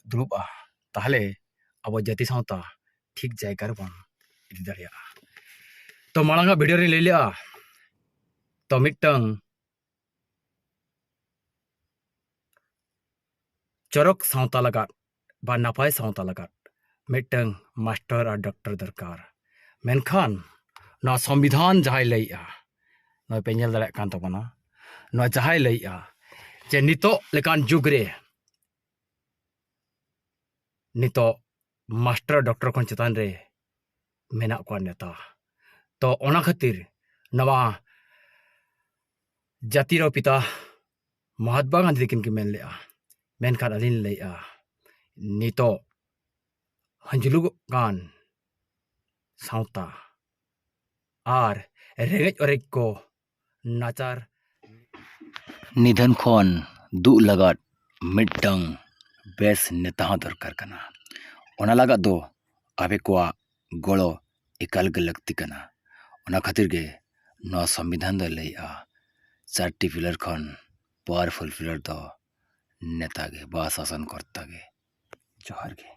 दुरुबा ताहले अब जाति सावता ठीक जायगा रे बन इदि दाड़िया तो मांगा वीडियो रे ले लिया तो मिटंग चरक सावता लगा बा नापाय सावता लगा मिटंग मास्टर और डॉक्टर दरकार मेनखान ना संविधान जहाय लैया ना पेंजल दाड़े कान तबना ना जहाय लैया जे नितो लेकान जुग रे नितो मास्टर डॉक्टर को चेतान रे मेना को नेता तो ओना खातिर नवा जातिर पिता महात्मा गांधी किन के मेन लेआ मेनखान अलिन लैया नितो हंजलु गान सावता आर रेगेज ओरेज को नाचार निधन खन दु लगत मिटंग बेस नेता दरकार कना ओना लगत दो आबे को गड़ो एकाल गे लगती कना ओना खातिर गे न संविधान द लैया 4टी पिलर खन पावरफुल पिलर दो नेता गे बा शासन करता गे जोहार गे।